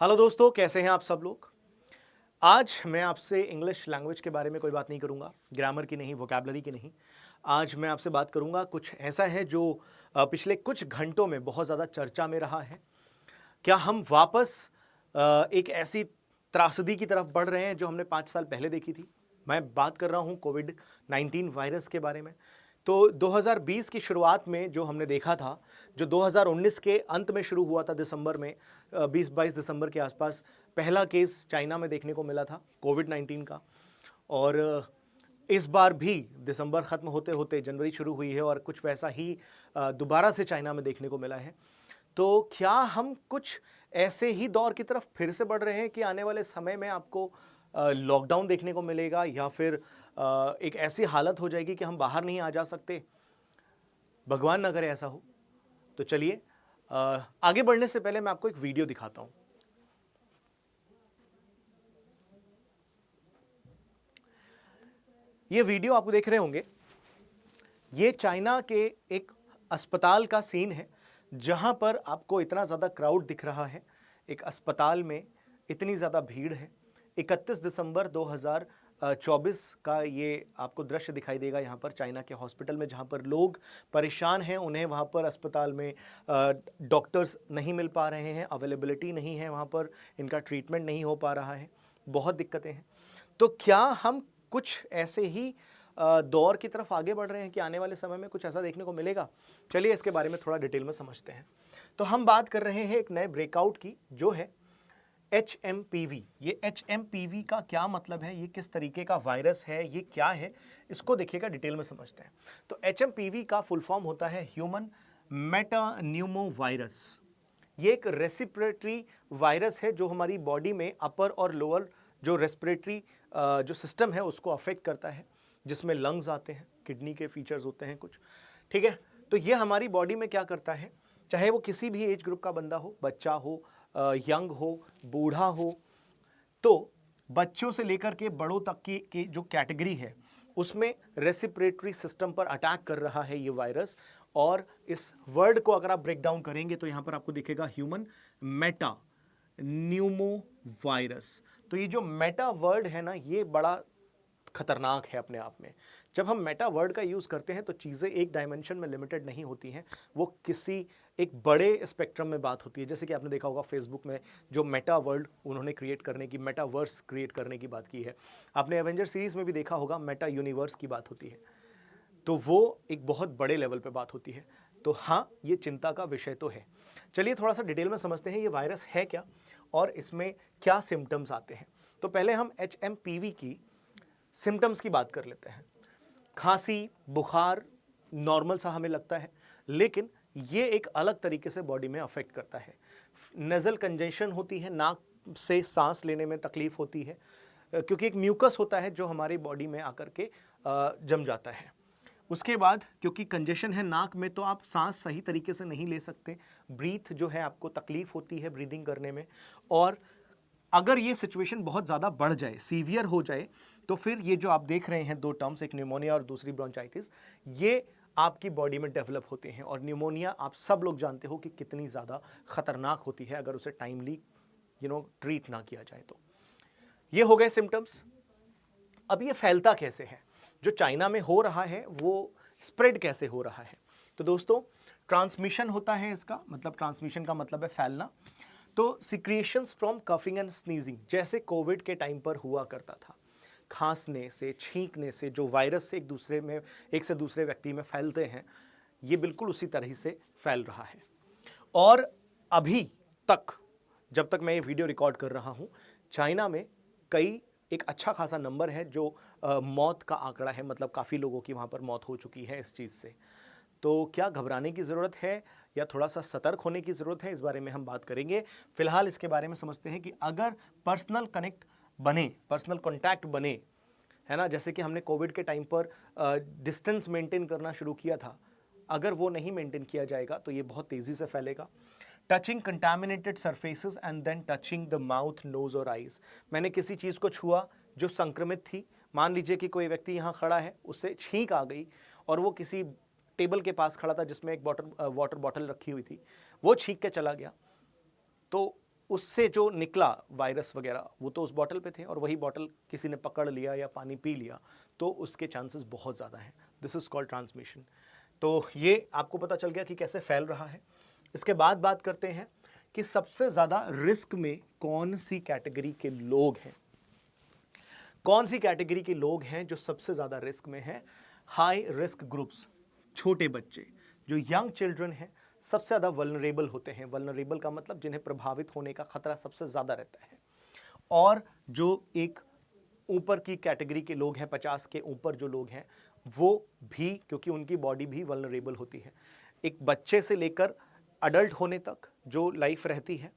Hello दोस्तों, कैसे हैं आप सब लोग। आज मैं आपसे इंग्लिश लैंग्वेज के बारे में कोई बात नहीं करूंगा, ग्रामर की नहीं, वोकैबलरी की नहीं। आज मैं आपसे बात करूंगा कुछ ऐसा है जो पिछले कुछ घंटों में बहुत ज़्यादा चर्चा में रहा है। क्या हम वापस एक ऐसी त्रासदी की तरफ बढ़ रहे हैं जो हमने 5 साल पहले देखी थी। मैं बात कर रहा हूं कोविड-19 वायरस के बारे में। तो 2020 की शुरुआत में जो हमने देखा था, जो 2019 के अंत में शुरू हुआ था दिसंबर में, 20-22 दिसंबर के आसपास पहला केस चाइना में देखने को मिला था कोविड-19 का। और इस बार भी दिसंबर ख़त्म होते होते जनवरी शुरू हुई है और कुछ वैसा ही दोबारा से चाइना में देखने को मिला है। तो क्या हम कुछ ऐसे ही दौर की तरफ फिर से बढ़ रहे हैं कि आने वाले समय में आपको लॉकडाउन देखने को मिलेगा या फिर एक ऐसी हालत हो जाएगी कि हम बाहर नहीं आ जा सकते। भगवान ना करे ऐसा हो। तो चलिए आगे बढ़ने से पहले मैं आपको एक वीडियो दिखाता हूं। ये वीडियो आप देख रहे होंगे, ये चाइना के एक अस्पताल का सीन है जहां पर आपको इतना ज़्यादा क्राउड दिख रहा है। एक अस्पताल में इतनी ज़्यादा भीड़ है। 31 दिसंबर 2024 का ये आपको दृश्य दिखाई देगा यहाँ पर चाइना के हॉस्पिटल में, जहाँ पर लोग परेशान हैं। उन्हें वहाँ पर अस्पताल में डॉक्टर्स नहीं मिल पा रहे हैं, अवेलेबिलिटी नहीं है, वहाँ पर इनका ट्रीटमेंट नहीं हो पा रहा है, बहुत दिक्कतें हैं। तो क्या हम कुछ ऐसे ही दौर की तरफ आगे बढ़ रहे हैं कि आने वाले समय में कुछ ऐसा देखने को मिलेगा? चलिए इसके बारे में थोड़ा डिटेल में समझते हैं। तो हम बात कर रहे हैं एक नए ब्रेकआउट की, जो है HMPV। ये HMPV का क्या मतलब है, ये किस तरीके का वायरस है, ये क्या है, इसको देखिएगा डिटेल में समझते हैं। तो HMPV का फुल फॉर्म होता है ह्यूमन मेटान्यूमो वायरस। ये एक रेस्पिरेटरी वायरस है जो हमारी बॉडी में अपर और लोअर जो रेस्पिरेटरी जो सिस्टम है उसको अफेक्ट करता है, जिसमें लंग्स आते हैं, किडनी के फीचर्स होते हैं कुछ, ठीक है। तो ये हमारी बॉडी में क्या करता है, चाहे वो किसी भी एज ग्रुप का बंदा हो, बच्चा हो, यंग हो, बूढ़ा हो, तो बच्चों से लेकर के बड़ों तक की जो कैटेगरी है उसमें रेस्पिरेटरी सिस्टम पर अटैक कर रहा है ये वायरस। और इस वर्ड को अगर आप ब्रेक डाउन करेंगे तो यहां पर आपको दिखेगा ह्यूमन मेटा न्यूमो वायरस। तो ये जो मेटा वर्ड है ना, ये बड़ा खतरनाक है अपने आप में। जब हम मेटा वर्ड का यूज़ करते हैं तो चीज़ें एक डायमेंशन में लिमिटेड नहीं होती हैं, वो किसी एक बड़े स्पेक्ट्रम में बात होती है। जैसे कि आपने देखा होगा फेसबुक में जो मेटा वर्ल्ड उन्होंने क्रिएट करने की, मेटावर्स क्रिएट करने की बात की है। आपने एवेंजर सीरीज़ में भी देखा होगा, मेटा यूनिवर्स की बात होती है। तो वो एक बहुत बड़े लेवल पे बात होती है। तो हाँ, ये चिंता का विषय तो है। चलिए थोड़ा सा डिटेल में समझते हैं ये वायरस है क्या और इसमें क्या सिम्टम्स आते हैं। तो पहले हम HMPV की सिम्टम्स की बात कर लेते हैं। खांसी, बुखार नॉर्मल सा हमें लगता है, लेकिन ये एक अलग तरीके से बॉडी में अफेक्ट करता है। नेज़ल कंजेशन होती है, नाक से सांस लेने में तकलीफ होती है, क्योंकि एक म्यूकस होता है जो हमारी बॉडी में आकर के जम जाता है। उसके बाद क्योंकि कंजेशन है नाक में, तो आप सांस सही तरीके से नहीं ले सकते, ब्रीथ जो है आपको तकलीफ होती है ब्रीदिंग करने में। और अगर ये सिचुएशन बहुत ज़्यादा बढ़ जाए, सीवियर हो जाए, तो फिर ये जो आप देख रहे हैं दो टर्म्स, एक न्यूमोनिया और दूसरी ब्रोंचाइटिस, ये आपकी बॉडी में डेवलप होते हैं। और न्यूमोनिया आप सब लोग जानते हो कि कितनी ज़्यादा खतरनाक होती है अगर उसे टाइमली ट्रीट ना किया जाए तो। ये हो गए सिम्टम्स। अब ये फैलता कैसे है, जो चाइना में हो रहा है वो स्प्रेड कैसे हो रहा है। तो दोस्तों, ट्रांसमिशन होता है इसका, मतलब ट्रांसमिशन का मतलब है फैलना। तो सिक्रिएशंस फ्रॉम कफिंग एंड स्नीजिंग, जैसे कोविड के टाइम पर हुआ करता था, खांसने से, छींकने से जो वायरस से एक से दूसरे व्यक्ति में फैलते हैं, ये बिल्कुल उसी तरह से फैल रहा है। और अभी तक, जब तक मैं ये वीडियो रिकॉर्ड कर रहा हूं, चाइना में एक अच्छा खासा नंबर है जो मौत का आंकड़ा है, मतलब काफ़ी लोगों की वहाँ पर मौत हो चुकी है इस चीज़ से। तो क्या घबराने की ज़रूरत है या थोड़ा सा सतर्क होने की ज़रूरत है, इस बारे में हम बात करेंगे। फिलहाल इसके बारे में समझते हैं कि अगर पर्सनल कॉन्टैक्ट बने, है ना, जैसे कि हमने कोविड के टाइम पर डिस्टेंस मेंटेन करना शुरू किया था, अगर वो नहीं मेंटेन किया जाएगा तो ये बहुत तेज़ी से फैलेगा। Touching contaminated surfaces and then touching the mouth, nose और आईज। मैंने किसी चीज़ को छुआ जो संक्रमित थी, मान लीजिए कि कोई व्यक्ति यहाँ खड़ा है, उससे छींक आ गई और वो किसी टेबल के पास खड़ा था जिसमें एक वाटर बॉटल रखी हुई थी, वो छींक के चला गया, तो उससे जो निकला वायरस वगैरह वो तो उस बॉटल पे थे, और वही बॉटल किसी ने पकड़ लिया या पानी पी लिया तो उसके चांसेस बहुत ज़्यादा हैं। This is called transmission. तो ये आपको पता चल गया कि कैसे फैल रहा है। इसके बाद बात करते हैं कि सबसे ज़्यादा रिस्क में कौन सी कैटेगरी के लोग हैं। कौन सी कैटेगरी के लोग हैं जो सबसे ज़्यादा रिस्क में हैं? हाई रिस्क ग्रुप्स, छोटे बच्चे, जो यंग चिल्ड्रन हैं, सबसे ज़्यादा वल्नरेबल होते हैं। वल्नरेबल का मतलब जिन्हें प्रभावित होने का खतरा सबसे ज़्यादा रहता है। और जो एक ऊपर की कैटेगरी के लोग हैं, 50 के ऊपर जो लोग हैं, वो भी, क्योंकि उनकी बॉडी भी वल्नरेबल होती है। एक बच्चे से लेकर अडल्ट होने तक जो लाइफ रहती है,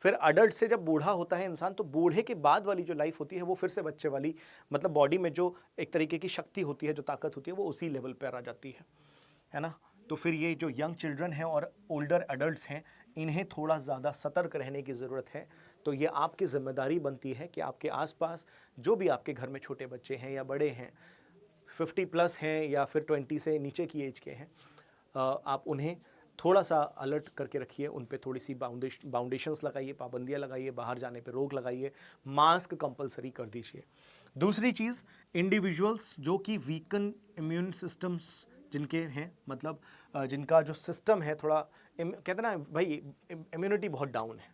फिर अडल्ट से जब बूढ़ा होता है इंसान, तो बूढ़े के बाद वाली जो लाइफ होती है वो फिर से बच्चे वाली, मतलब बॉडी में जो एक तरीके की शक्ति होती है, जो ताकत होती है, वो उसी लेवल पर आ जाती है ना। तो फिर ये जो यंग चिल्ड्रन हैं और ओल्डर एडल्ट्स हैं, इन्हें थोड़ा ज़्यादा सतर्क रहने की ज़रूरत है। तो ये आपकी जिम्मेदारी बनती है कि आपके आसपास जो भी आपके घर में छोटे बच्चे हैं या बड़े हैं, 50+ हैं या फिर 20 से नीचे की एज के हैं, आप उन्हें थोड़ा सा अलर्ट करके रखिए। उन पे थोड़ी सी बाउंडेशंस लगाइए, पाबंदियाँ लगाइए, बाहर जाने पे रोक लगाइए, मास्क कंपलसरी कर दीजिए। दूसरी चीज़, इंडिविजुअल्स जो कि वीकन इम्यून सिस्टम्स जिनके हैं, मतलब जिनका जो सिस्टम है थोड़ा कहते हैं ना भाई, इम्यूनिटी बहुत डाउन है,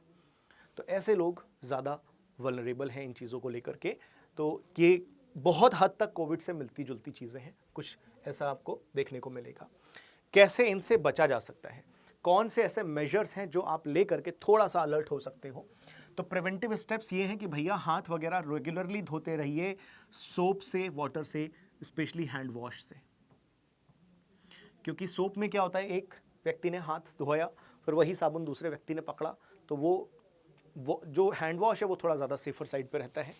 तो ऐसे लोग ज़्यादा वल्नरेबल हैं इन चीज़ों को लेकर के। तो ये बहुत हद तक कोविड से मिलती जुलती चीज़ें हैं, कुछ ऐसा आपको देखने को मिलेगा। कैसे इनसे बचा जा सकता है, कौन से ऐसे मेजर्स हैं जो आप ले करके थोड़ा सा अलर्ट हो सकते हो? तो प्रिवेंटिव स्टेप्स ये हैं कि भैया हाथ वगैरह रेगुलरली धोते रहिए, सोप से, वाटर से, स्पेशली हैंड वॉश से। क्योंकि सोप में क्या होता है, एक व्यक्ति ने हाथ धोया, फिर वही साबुन दूसरे व्यक्ति ने पकड़ा, तो वो जो हैंड वॉश है वो थोड़ा ज़्यादा सेफर साइड पे रहता है।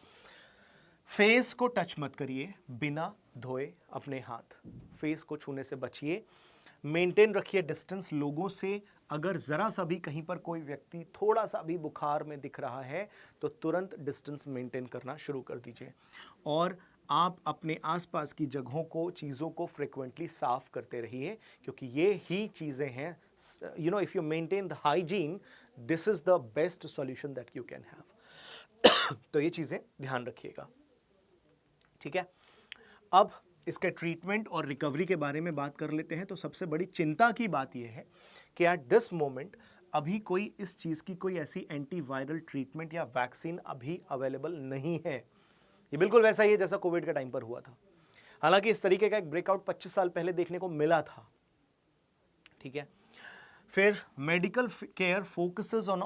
फेस को टच मत करिए बिना धोए अपने हाथ, फेस को छूने से बचिए। मेंटेन रखिए डिस्टेंस लोगों से। अगर ज़रा सा भी कहीं पर कोई व्यक्ति थोड़ा सा भी बुखार में दिख रहा है तो तुरंत डिस्टेंस मेंटेन करना शुरू कर दीजिए। और आप अपने आसपास की जगहों को, चीज़ों को फ्रिक्वेंटली साफ करते रहिए, क्योंकि ये ही चीज़ें हैं, if you maintain the hygiene, this is the best solution that you can have. तो ये चीज़ें ध्यान रखिएगा, ठीक है। अब इसके ट्रीटमेंट और रिकवरी के बारे में बात कर लेते हैं। तो सबसे बड़ी चिंता की बात यह है कि एट दिस मोमेंट अभी कोई इस चीज़ की कोई ऐसी एंटीवायरल ट्रीटमेंट या वैक्सीन अभी अवेलेबल नहीं है। ये बिल्कुल वैसा ही है जैसा कोविड के टाइम पर हुआ था। हालांकि इस तरीके का एक ब्रेकआउट 25 साल पहले देखने को मिला था, ठीक है। फिर medical care focuses on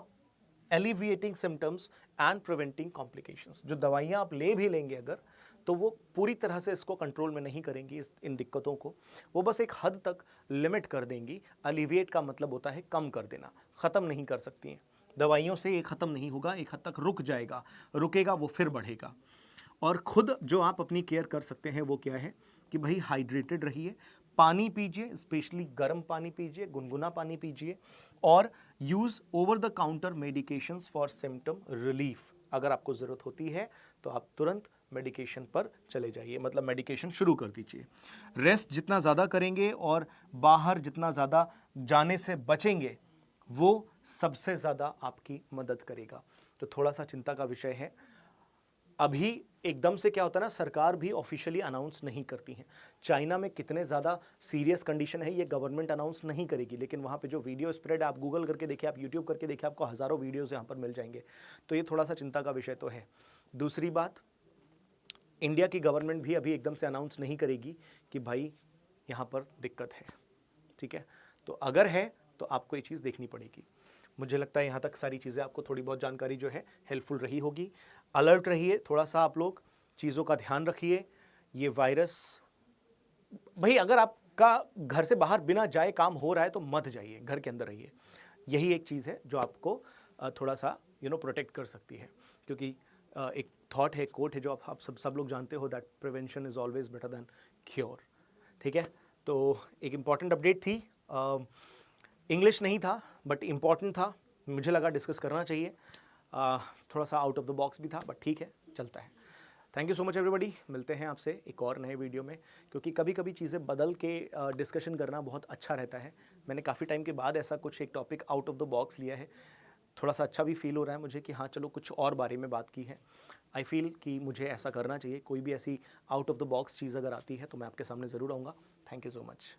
alleviating symptoms and preventing complications. जो दवाइयाँ आप ले भी लेंगे अगर, तो वो पूरी तरह से इसको कंट्रोल में नहीं करेंगी, इन दिक्कतों को। वो बस एक हद तक लिमिट कर देंगी। एलिविएट का मतलब होता है कम कर देना, ख़त्म नहीं कर सकती हैं। दवाइयों से ये ख़त्म नहीं होगा, एक हद तक रुक जाएगा, रुकेगा वो फिर बढ़ेगा। और खुद जो आप अपनी केयर कर सकते हैं वो क्या है कि भाई हाइड्रेटेड रहिए, पानी पीजिए, स्पेशली गर्म पानी पीजिए, गुनगुना पानी पीजिए, और use over the counter medications for symptom relief. अगर आपको ज़रूरत होती है तो आप तुरंत मेडिकेशन पर चले जाइए, मतलब मेडिकेशन शुरू कर दीजिए। रेस्ट जितना ज़्यादा करेंगे और बाहर जितना ज़्यादा जाने से बचेंगे, वो सबसे ज़्यादा आपकी मदद करेगा। तो थोड़ा सा चिंता का विषय है। अभी एकदम से क्या होता है ना, सरकार भी ऑफिशियली अनाउंस नहीं करती हैं। चाइना में कितने ज़्यादा सीरियस कंडीशन है ये गवर्नमेंट अनाउंस नहीं करेगी, लेकिन वहाँ पे जो वीडियो स्प्रेड, आप गूगल करके देखिए, आप यूट्यूब करके देखिए, आपको हज़ारों वीडियोज़ यहाँ पर मिल जाएंगे। तो ये थोड़ा सा चिंता का विषय तो है। दूसरी बात, इंडिया की गवर्नमेंट भी अभी एकदम से अनाउंस नहीं करेगी कि भाई यहाँ पर दिक्कत है, ठीक है। तो अगर है तो आपको ये चीज़ देखनी पड़ेगी। मुझे लगता है यहाँ तक सारी चीज़ें, आपको थोड़ी बहुत जानकारी जो है हेल्पफुल रही होगी। अलर्ट रहिए, थोड़ा सा आप लोग चीज़ों का ध्यान रखिए। ये वायरस, भाई अगर आपका घर से बाहर बिना जाए काम हो रहा है तो मत जाइए, घर के अंदर रहिए। यही एक चीज़ है जो आपको थोड़ा सा प्रोटेक्ट कर सकती है। क्योंकि एक थॉट है, कोट है जो आप सब लोग जानते हो, that prevention is always better than cure, ठीक है। तो एक इम्पॉर्टेंट अपडेट थी, इंग्लिश नहीं था बट इम्पॉर्टेंट था, मुझे लगा डिस्कस करना चाहिए। थोड़ा सा आउट ऑफ द बॉक्स भी था, बट ठीक है, चलता है। Thank you so much everybody. मिलते हैं आपसे एक और नए वीडियो में, क्योंकि कभी कभी चीज़ें बदल के डिस्कशन करना बहुत अच्छा रहता है। मैंने काफ़ी टाइम के बाद ऐसा कुछ एक topic out of the box लिया है, थोड़ा सा अच्छा भी फील हो रहा है मुझे कि हाँ चलो कुछ और बारे में बात की है। आई फील कि मुझे ऐसा करना चाहिए, कोई भी ऐसी आउट ऑफ द बॉक्स चीज़ अगर आती है तो मैं आपके सामने ज़रूर आऊँगा। Thank you so much.